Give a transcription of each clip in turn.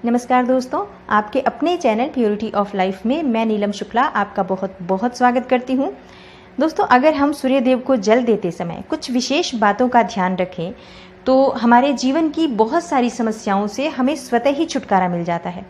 नमस्कार दोस्तों, आपके अपने चैनल प्योरिटी ऑफ लाइफ में मैं नीलम शुक्ला आपका बहुत बहुत स्वागत करती हूँ। दोस्तों, अगर हम सूर्यदेव को जल देते समय कुछ विशेष बातों का ध्यान रखें तो हमारे जीवन की बहुत सारी समस्याओं से हमें स्वतः ही छुटकारा मिल जाता है।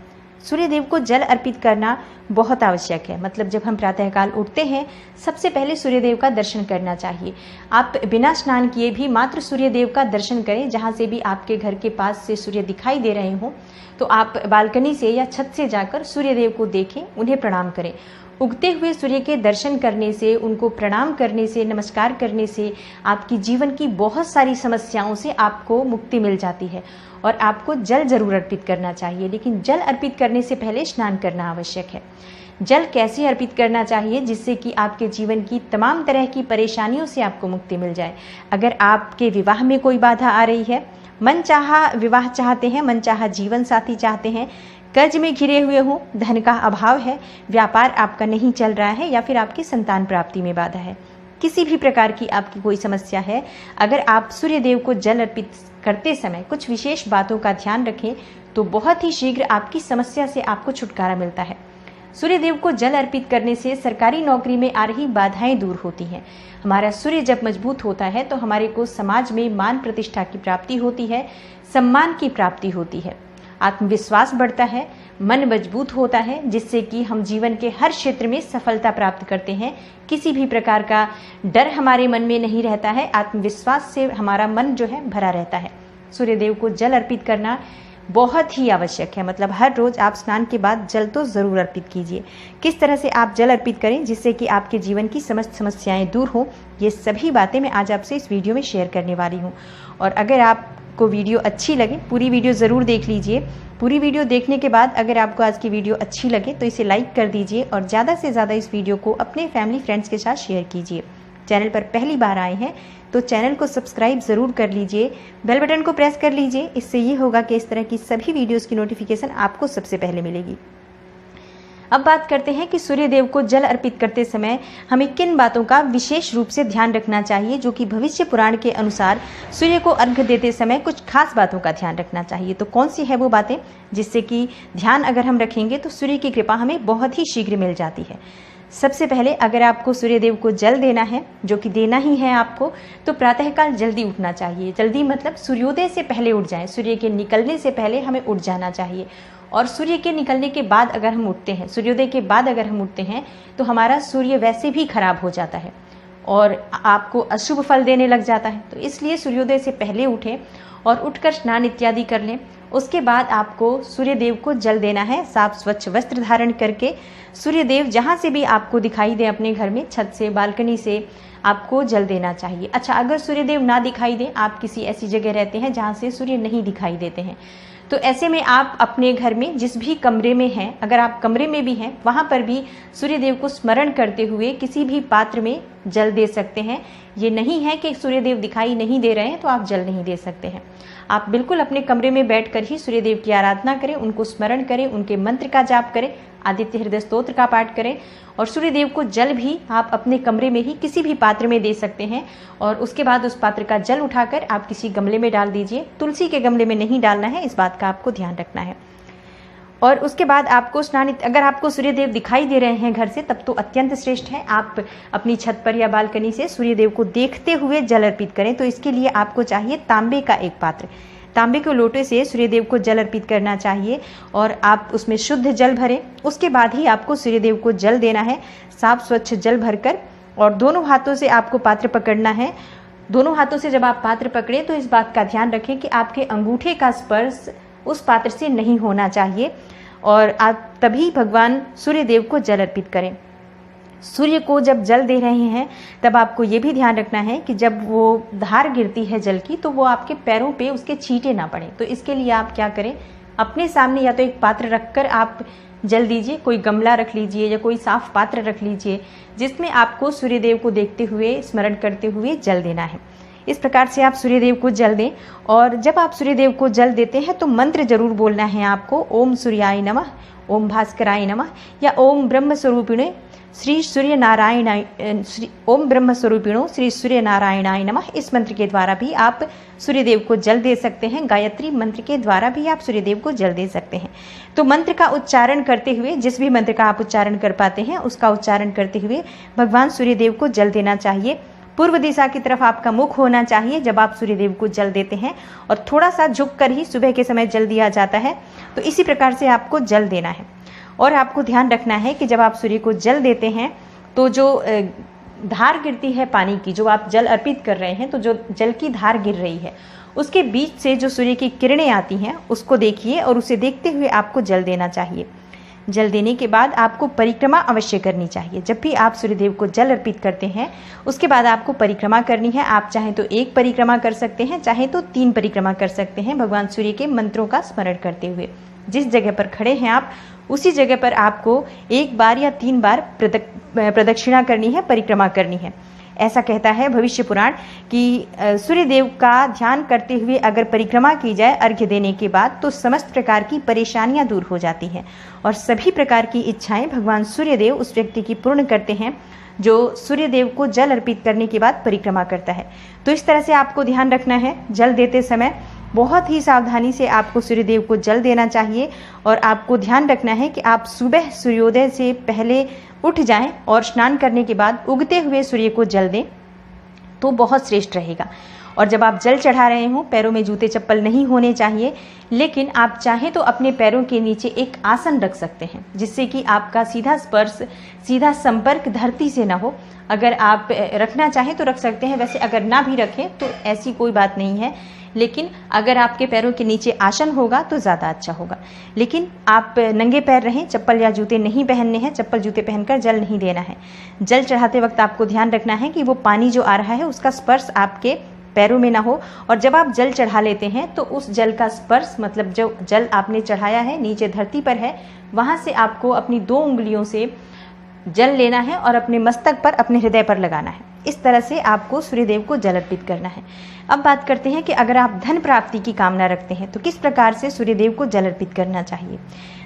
सूर्यदेव को जल अर्पित करना बहुत आवश्यक है। मतलब जब हम प्रातःकाल उठते हैं, सबसे पहले सूर्यदेव का दर्शन करना चाहिए। आप बिना स्नान किए भी मात्र सूर्यदेव का दर्शन करें। जहाँ से भी आपके घर के पास से सूर्य दिखाई दे रहे हों, तो आप बालकनी से या छत से जाकर सूर्यदेव को देखें, उन्हें प्रणाम करें। उगते हुए सूर्य के दर्शन करने से, उनको प्रणाम करने से, नमस्कार करने से आपकी जीवन की बहुत सारी समस्याओं से आपको मुक्ति मिल जाती है। और आपको जल जरूर अर्पित करना चाहिए, लेकिन जल अर्पित करने से पहले स्नान करना आवश्यक है। जल कैसे अर्पित करना चाहिए जिससे कि आपके जीवन की तमाम तरह की परेशानियों से आपको मुक्ति मिल जाए। अगर आपके विवाह में कोई बाधा आ रही है, मनचाहा विवाह चाहते हैं, मनचाहा जीवन साथी चाहते हैं, कर्ज में घिरे हुए हो, धन का अभाव है, व्यापार आपका नहीं चल रहा है, या फिर आपकी संतान प्राप्ति में बाधा है, किसी भी प्रकार की आपकी कोई समस्या है, अगर आप सूर्यदेव को जल अर्पित करते समय कुछ विशेष बातों का ध्यान रखें तो बहुत ही शीघ्र आपकी समस्या से आपको छुटकारा मिलता है। सूर्यदेव को जल अर्पित करने से सरकारी नौकरी में आ रही बाधाएं दूर होती हैं। हमारा सूर्य जब मजबूत होता है तो हमारे को समाज में मान प्रतिष्ठा की प्राप्ति होती है, सम्मान की प्राप्ति होती है, आत्मविश्वास बढ़ता है, मन मजबूत होता है, जिससे कि हम जीवन के हर क्षेत्र में सफलता प्राप्त करते हैं। किसी भी प्रकार का डर हमारे मन में नहीं रहता है, आत्मविश्वास से हमारा मन जो है भरा रहता है। सूर्यदेव को जल अर्पित करना बहुत ही आवश्यक है। मतलब हर रोज आप स्नान के बाद जल तो जरूर अर्पित कीजिए। किस तरह से आप जल अर्पित करें जिससे कि आपके जीवन की समस्त समस्याएं दूर हो, ये सभी बातें मैं आज आपसे इस वीडियो में शेयर करने वाली हूँ। और अगर आपको वीडियो अच्छी लगे, पूरी वीडियो ज़रूर देख लीजिए। पूरी वीडियो देखने के बाद अगर आपको आज की वीडियो अच्छी लगे तो इसे लाइक कर दीजिए और ज़्यादा से ज़्यादा इस वीडियो को अपने फैमिली फ्रेंड्स के साथ शेयर कीजिए। चैनल पर पहली बार आए हैं तो चैनल को सब्सक्राइब ज़रूर कर लीजिए, बेल बटन को प्रेस कर लीजिए। इससे ये होगा कि इस तरह की सभी वीडियोज़ की नोटिफिकेशन आपको सबसे पहले मिलेगी। अब बात करते हैं कि सूर्यदेव को जल अर्पित करते समय हमें किन बातों का विशेष रूप से ध्यान रखना चाहिए, जो कि भविष्य पुराण के अनुसार सूर्य को अर्घ्य देते समय कुछ खास बातों का ध्यान रखना चाहिए। तो कौन सी है वो बातें जिससे कि ध्यान अगर हम रखेंगे तो सूर्य की कृपा हमें बहुत ही शीघ्र मिल जाती है। सबसे पहले अगर आपको सूर्यदेव को जल देना है, जो कि देना ही है आपको, तो प्रातःकाल जल्दी उठना चाहिए। जल्दी मतलब सूर्योदय से पहले उठ जाएं। सूर्य के निकलने से पहले हमें उठ जाना चाहिए। और सूर्य के निकलने के बाद अगर हम उठते हैं, सूर्योदय के बाद अगर हम उठते हैं, तो हमारा सूर्य वैसे भी खराब हो जाता है और आपको अशुभ फल देने लग जाता है। तो इसलिए सूर्योदय से पहले उठें और उठकर स्नान इत्यादि कर लें। उसके बाद आपको सूर्यदेव को जल देना है। साफ स्वच्छ वस्त्र धारण करके सूर्यदेव जहाँ से भी आपको दिखाई दे, अपने घर में छत से, बालकनी से आपको जल देना चाहिए। अच्छा, अगर सूर्यदेव ना दिखाई दे, आप किसी ऐसी जगह रहते हैं जहाँ से सूर्य नहीं दिखाई देते हैं, तो ऐसे में आप अपने घर में जिस भी कमरे में हैं, अगर आप कमरे में भी हैं, वहाँ पर भी सूर्यदेव को स्मरण करते हुए किसी भी पात्र में जल दे सकते हैं। ये नहीं है कि सूर्यदेव दिखाई नहीं दे रहे हैं तो आप जल नहीं दे सकते हैं। आप बिल्कुल अपने कमरे में बैठकर ही सूर्यदेव की आराधना करें, उनको स्मरण करें, उनके मंत्र का जाप करें, आदित्य हृदय स्तोत्र का पाठ करें। और सूर्यदेव को जल भी आप अपने कमरे में ही किसी भी पात्र में दे सकते हैं। और उसके बाद उस पात्र का जल उठाकर आप किसी गमले में डाल दीजिए। तुलसी के गमले में नहीं डालना है, इस बात का आपको ध्यान रखना है। और उसके बाद आपको स्नान, अगर आपको सूर्यदेव दिखाई दे रहे हैं घर से, तब तो अत्यंत श्रेष्ठ है। आप अपनी छत पर या बालकनी से सूर्यदेव को देखते हुए जल अर्पित करें। तो इसके लिए आपको चाहिए तांबे का एक पात्र। तांबे के लोटे से सूर्यदेव को जल अर्पित करना चाहिए और आप उसमें शुद्ध जल भरें। उसके बाद ही आपको सूर्यदेव को जल देना है, साफ स्वच्छ जल भरकर। और दोनों हाथों से आपको पात्र पकड़ना है। दोनों हाथों से जब आप पात्र पकड़े तो इस बात का ध्यान रखें कि आपके अंगूठे का स्पर्श उस पात्र से नहीं होना चाहिए। और आप तभी भगवान सूर्यदेव को जल अर्पित करें। सूर्य को जब जल दे रहे हैं तब आपको ये भी ध्यान रखना है कि जब वो धार गिरती है जल की, तो वो आपके पैरों पे उसके छींटे ना पड़े। तो इसके लिए आप क्या करें, अपने सामने या तो एक पात्र रखकर आप जल दीजिए। कोई गमला रख लीजिए या कोई साफ पात्र रख लीजिए जिसमें आपको सूर्यदेव को देखते हुए, स्मरण करते हुए जल देना है। इस प्रकार से आप सूर्यदेव को जल दें। और जब आप सूर्यदेव को जल देते हैं तो मंत्र जरूर बोलना है आपको, ओम सूर्याय नमः, ओम भास्कराय नमः, या ओम ब्रह्म स्वरूपिणे श्री सूर्य नारायण ओम ब्रह्म स्वरूपिणो श्री सूर्य नारायणाय नमः। इस मंत्र के द्वारा भी आप सूर्यदेव को जल दे सकते हैं। गायत्री मंत्र के द्वारा भी आप सूर्यदेव को जल दे सकते हैं। तो मंत्र का उच्चारण करते हुए, जिस भी मंत्र का आप उच्चारण कर पाते हैं उसका उच्चारण करते हुए भगवान सूर्यदेव को जल देना चाहिए। पूर्व दिशा की तरफ आपका मुख होना चाहिए जब आप सूर्यदेव को जल देते हैं, और थोड़ा सा झुक कर ही सुबह के समय जल दिया जाता है। तो इसी प्रकार से आपको जल देना है। और आपको ध्यान रखना है कि जब आप सूर्य को जल देते हैं तो जो धार गिरती है पानी की, जो आप जल अर्पित कर रहे हैं, तो जो जल की धार गिर रही है उसके बीच से जो सूर्य की किरणें आती हैं उसको देखिए और उसे देखते हुए आपको जल देना चाहिए। जल देने के बाद आपको परिक्रमा अवश्य करनी चाहिए। जब भी आप सूर्यदेव को जल अर्पित करते हैं उसके बाद आपको परिक्रमा करनी है। आप चाहें तो 1 परिक्रमा कर सकते हैं, चाहे तो 3 परिक्रमा कर सकते हैं, भगवान सूर्य के मंत्रों का स्मरण करते हुए। जिस जगह पर खड़े हैं आप उसी जगह पर आपको 1 बार या 3 बार प्रदक्षिणा करनी है, परिक्रमा करनी है। ऐसा कहता है भविष्य पुराण कि सूर्यदेव का ध्यान करते हुए अगर परिक्रमा की जाए अर्घ्य देने के बाद तो समस्त प्रकार की परेशानियां दूर हो जाती हैं और सभी प्रकार की इच्छाएं भगवान सूर्यदेव उस व्यक्ति की पूर्ण करते हैं जो सूर्यदेव को जल अर्पित करने के बाद परिक्रमा करता है। तो इस तरह से आपको ध्यान रखना है, जल देते समय बहुत ही सावधानी से आपको सूर्यदेव को जल देना चाहिए। और आपको ध्यान रखना है कि आप सुबह सूर्योदय से पहले उठ जाएं और स्नान करने के बाद उगते हुए सूर्य को जल दें तो बहुत श्रेष्ठ रहेगा। और जब आप जल चढ़ा रहे हों, पैरों में जूते चप्पल नहीं होने चाहिए, लेकिन आप चाहें तो अपने पैरों के नीचे एक आसन रख सकते हैं जिससे कि आपका सीधा स्पर्श, सीधा संपर्क धरती से ना हो। अगर आप रखना चाहें तो रख सकते हैं, वैसे अगर ना भी रखें तो ऐसी कोई बात नहीं है, लेकिन अगर आपके पैरों के नीचे आसन होगा तो ज़्यादा अच्छा होगा। लेकिन आप नंगे पैर रहें, चप्पल या जूते नहीं पहनने हैं, चप्पल जूते पहनकर जल नहीं देना है। जल चढ़ाते वक्त आपको ध्यान रखना है कि वो पानी जो आ रहा है उसका स्पर्श आपके पैरों में ना हो। और जब आप जल चढ़ा लेते हैं तो उस जल का स्पर्श, मतलब जो जल आपने चढ़ाया है नीचे धरती पर है, वहाँ से आपको अपनी 2 उंगलियों से जल लेना है और अपने मस्तक पर, अपने हृदय पर लगाना है। इस तरह से आपको सूर्यदेव को जल अर्पित करना है। अब बात करते हैं कि अगर आप धन प्राप्ति की कामना रखते हैं तो किस प्रकार से सूर्यदेव को जल अर्पित करना चाहिए।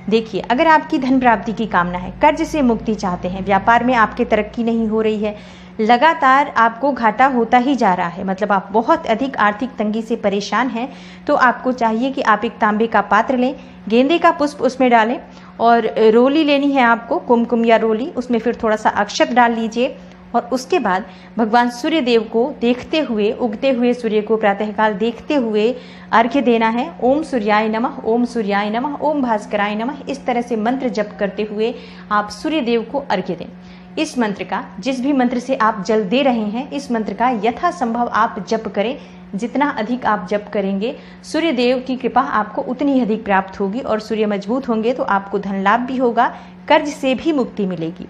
देखिए, अगर आपकी धन प्राप्ति की कामना है, कर्ज से मुक्ति चाहते हैं, व्यापार में आपके तरक्की नहीं हो रही है, लगातार आपको घाटा होता ही जा रहा है, मतलब आप बहुत अधिक आर्थिक तंगी से परेशान हैं, तो आपको चाहिए कि आप एक तांबे का पात्र लें, गेंदे का पुष्प उसमें डालें और रोली लेनी है आपको, कुमकुम या रोली, उसमें फिर थोड़ा सा अक्षत डाल लीजिए। और उसके बाद भगवान सूर्यदेव को देखते हुए, उगते हुए सूर्य को प्रातःकाल देखते हुए अर्घ्य देना है। ओम सूर्याय नमः, ओम सूर्याय नमः, ओम भास्कराय नमः। इस तरह से मंत्र जप करते हुए आप सूर्यदेव को अर्घ्य दें। इस मंत्र का, जिस भी मंत्र से आप जल दे रहे हैं, इस मंत्र का यथासंभव आप जप करें। जितना अधिक आप जप करेंगे, सूर्यदेव की कृपा आपको उतनी ही अधिक प्राप्त होगी। और सूर्य मजबूत होंगे तो आपको धन लाभ भी होगा, कर्ज से भी मुक्ति मिलेगी,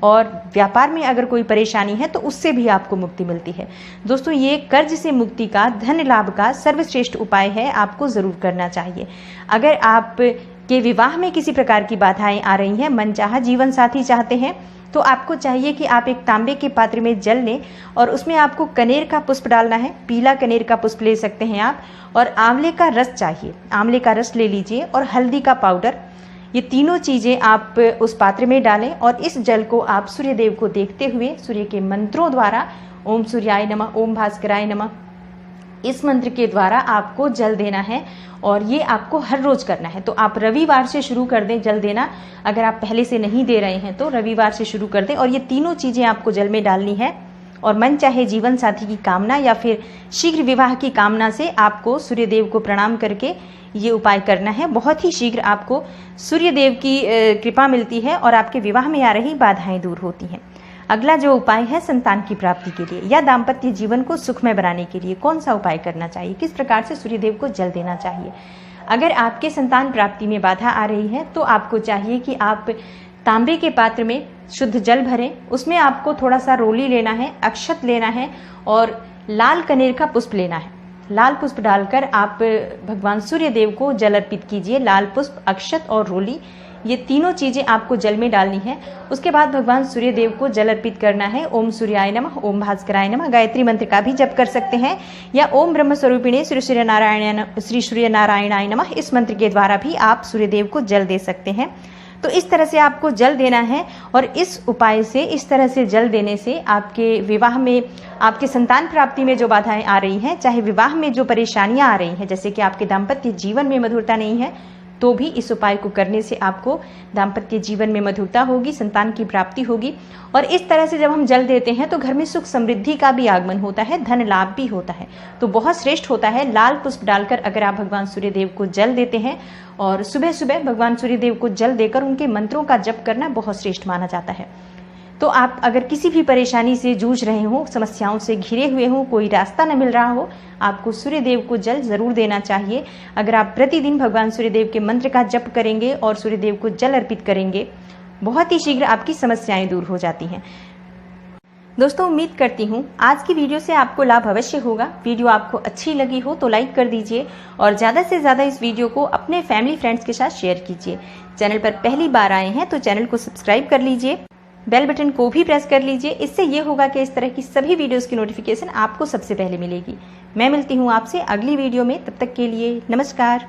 और व्यापार में अगर कोई परेशानी है तो उससे भी आपको मुक्ति मिलती है। दोस्तों, ये कर्ज से मुक्ति का, धन लाभ का सर्वश्रेष्ठ उपाय है, आपको ज़रूर करना चाहिए। अगर आप के विवाह में किसी प्रकार की बाधाएं आ रही हैं, मनचाहा जीवन साथी चाहते हैं, तो आपको चाहिए कि आप एक तांबे के पात्र में जल लें और उसमें आपको कनेर का पुष्प डालना है। पीला कनेर का पुष्प ले सकते हैं आप, और आंवले का रस चाहिए, आंवले का रस ले लीजिए, और हल्दी का पाउडर। ये तीनों चीज़ें आप उस पात्र में डालें और इस जल को आप सूर्यदेव को देखते हुए सूर्य के मंत्रों द्वारा, ओम सूर्याय नमः, ओम भास्कराय नमः, इस मंत्र के द्वारा आपको जल देना है। और ये आपको हर रोज करना है। तो आप रविवार से शुरू कर दें जल देना। अगर आप पहले से नहीं दे रहे हैं तो रविवार से शुरू कर दें, और ये तीनों चीज़ें आपको जल में डालनी है। और मन चाहे जीवन साथी की कामना या फिर शीघ्र विवाह की कामना से आपको सूर्यदेव को प्रणाम करके ये उपाय करना है। बहुत ही शीघ्र आपको सूर्यदेव की कृपा मिलती है और आपके विवाह में आ रही बाधाएं दूर होती हैं। अगला जो उपाय है संतान की प्राप्ति के लिए या दाम्पत्य जीवन को सुखमय बनाने के लिए, कौन सा उपाय करना चाहिए, किस प्रकार से सूर्यदेव को जल देना चाहिए। अगर आपके संतान प्राप्ति में बाधा आ रही है तो आपको चाहिए कि आप तांबे के पात्र में शुद्ध जल भरें, उसमें आपको थोड़ा सा रोली लेना है, अक्षत लेना है और लाल कनेर का पुष्प लेना है। लाल पुष्प डालकर आप भगवान सूर्यदेव को जल अर्पित कीजिए। लाल पुष्प, अक्षत और रोली, ये तीनों चीज़ें आपको जल में डालनी है। उसके बाद भगवान सूर्य देव को जल अर्पित करना है। ओम सूर्याय नमः, ओम भास्कराय नमः, गायत्री मंत्र का भी जप कर सकते हैं, या ओम ब्रह्म स्वरूपिणे श्री सूर्य नारायणाय नमः, इस मंत्र के द्वारा भी आप सूर्य देव को जल दे सकते हैं। तो इस तरह से आपको जल देना है, और इस उपाय से, इस तरह से जल देने से आपके विवाह में, आपके संतान प्राप्ति में जो बाधाएं आ रही हैं, चाहे विवाह में जो परेशानियां आ रही हैं, जैसे कि आपके दाम्पत्य जीवन में मधुरता नहीं है, तो भी इस उपाय को करने से आपको दाम्पत्य जीवन में मधुरता होगी, संतान की प्राप्ति होगी। और इस तरह से जब हम जल देते हैं तो घर में सुख समृद्धि का भी आगमन होता है, धन लाभ भी होता है। तो बहुत श्रेष्ठ होता है लाल पुष्प डालकर अगर आप भगवान सूर्य देव को जल देते हैं, और सुबह सुबह भगवान सूर्य देव को जल देकर उनके मंत्रों का जप करना बहुत श्रेष्ठ माना जाता है। तो आप अगर किसी भी परेशानी से जूझ रहे हो, समस्याओं से घिरे हुए हो, कोई रास्ता न मिल रहा हो, आपको सूर्य देव को जल जरूर देना चाहिए। अगर आप प्रतिदिन भगवान सूर्य देव के मंत्र का जप करेंगे और सूर्य देव को जल अर्पित करेंगे, बहुत ही शीघ्र आपकी समस्याएं दूर हो जाती हैं। दोस्तों, उम्मीद करती हूँ आज की वीडियो से आपको लाभ अवश्य होगा। वीडियो आपको अच्छी लगी हो तो लाइक कर दीजिए, और ज़्यादा से ज़्यादा इस वीडियो को अपने फैमिली फ्रेंड्स के साथ शेयर कीजिए। चैनल पर पहली बार आए हैं तो चैनल को सब्सक्राइब कर लीजिए, बेल बटन को भी प्रेस कर लीजिए। इससे ये होगा कि इस तरह की सभी वीडियोस की नोटिफिकेशन आपको सबसे पहले मिलेगी। मैं मिलती हूँ आपसे अगली वीडियो में, तब तक के लिए नमस्कार।